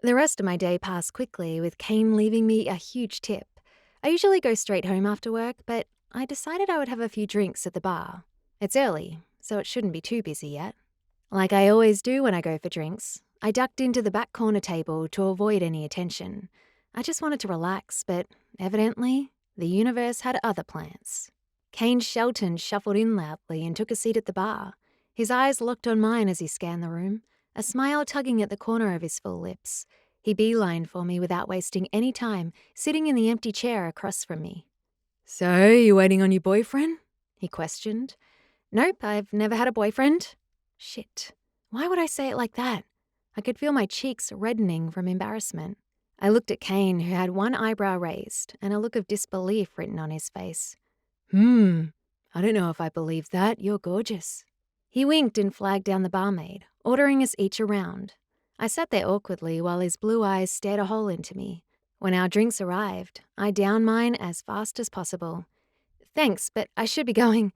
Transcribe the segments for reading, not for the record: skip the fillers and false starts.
The rest of my day passed quickly, with Kane leaving me a huge tip. I usually go straight home after work, but I decided I would have a few drinks at the bar. It's early, so it shouldn't be too busy yet. Like I always do when I go for drinks, I ducked into the back corner table to avoid any attention. I just wanted to relax, but evidently, the universe had other plans. Kane Shelton shuffled in loudly and took a seat at the bar. His eyes locked on mine as he scanned the room, a smile tugging at the corner of his full lips. He beelined for me without wasting any time, sitting in the empty chair across from me. "So, you waiting on your boyfriend?" he questioned. "Nope, I've never had a boyfriend." Shit. Why would I say it like that? I could feel my cheeks reddening from embarrassment. I looked at Kane, who had one eyebrow raised and a look of disbelief written on his face. I don't know if I believe that. You're gorgeous." He winked and flagged down the barmaid, ordering us each a round. I sat there awkwardly while his blue eyes stared a hole into me. When our drinks arrived, I downed mine as fast as possible. "Thanks, but I should be going."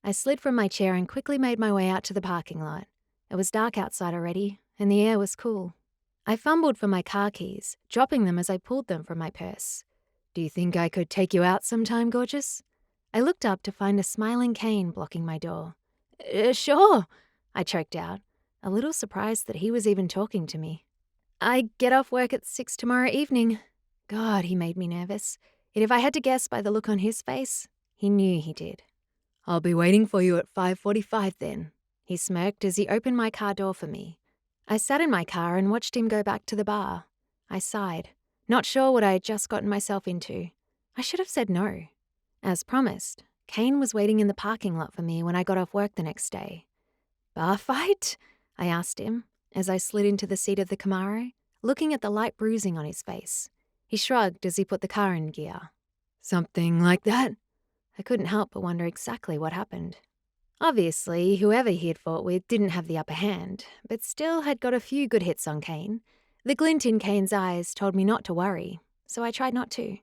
I slid from my chair and quickly made my way out to the parking lot. It was dark outside already, and the air was cool. I fumbled for my car keys, dropping them as I pulled them from my purse. "Do you think I could take you out sometime, gorgeous?" I looked up to find a smiling Kane blocking my door. Sure," I choked out, a little surprised that he was even talking to me. "I get off work at 6 tomorrow evening." God, he made me nervous. And if I had to guess by the look on his face, he knew he did. "I'll be waiting for you at 5:45 then," he smirked as he opened my car door for me. I sat in my car and watched him go back to the bar. I sighed, not sure what I had just gotten myself into. I should have said no. As promised, Kane was waiting in the parking lot for me when I got off work the next day. "Bar fight?" I asked him as I slid into the seat of the Camaro, looking at the light bruising on his face. He shrugged as he put the car in gear. "Something like that?" I couldn't help but wonder exactly what happened. Obviously, whoever he had fought with didn't have the upper hand, but still had got a few good hits on Kane. The glint in Kane's eyes told me not to worry, so I tried not to.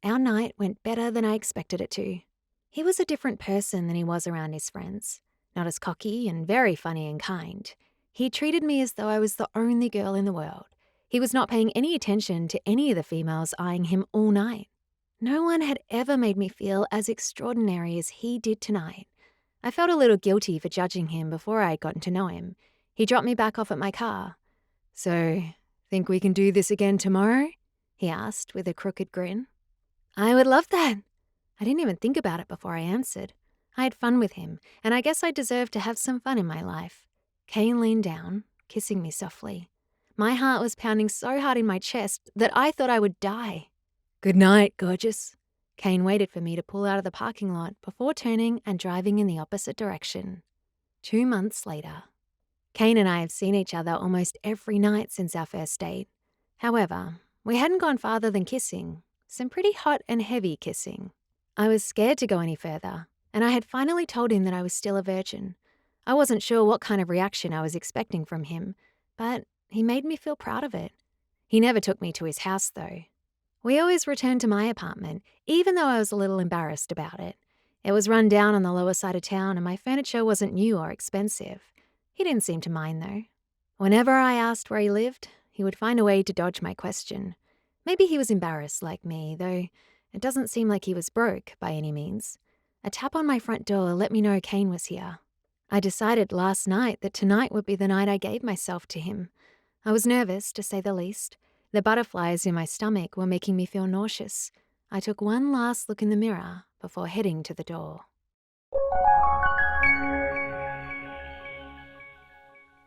Our night went better than I expected it to. He was a different person than he was around his friends. Not as cocky and very funny and kind. He treated me as though I was the only girl in the world. He was not paying any attention to any of the females eyeing him all night. No one had ever made me feel as extraordinary as he did tonight. I felt a little guilty for judging him before I had gotten to know him. He dropped me back off at my car. "So, think we can do this again tomorrow?" he asked with a crooked grin. "I would love that." I didn't even think about it before I answered. I had fun with him, and I guess I deserved to have some fun in my life. Kane leaned down, kissing me softly. My heart was pounding so hard in my chest that I thought I would die. "Good night, gorgeous." Kane waited for me to pull out of the parking lot before turning and driving in the opposite direction. 2 months later. Kane and I have seen each other almost every night since our first date. However, we hadn't gone farther than kissing, some pretty hot and heavy kissing. I was scared to go any further, and I had finally told him that I was still a virgin. I wasn't sure what kind of reaction I was expecting from him, but he made me feel proud of it. He never took me to his house, though. We always returned to my apartment, even though I was a little embarrassed about it. It was run down on the lower side of town, and my furniture wasn't new or expensive. He didn't seem to mind, though. Whenever I asked where he lived, he would find a way to dodge my question. Maybe he was embarrassed like me, though it doesn't seem like he was broke by any means. A tap on my front door let me know Kane was here. I decided last night that tonight would be the night I gave myself to him. I was nervous, to say the least. The butterflies in my stomach were making me feel nauseous. I took one last look in the mirror before heading to the door.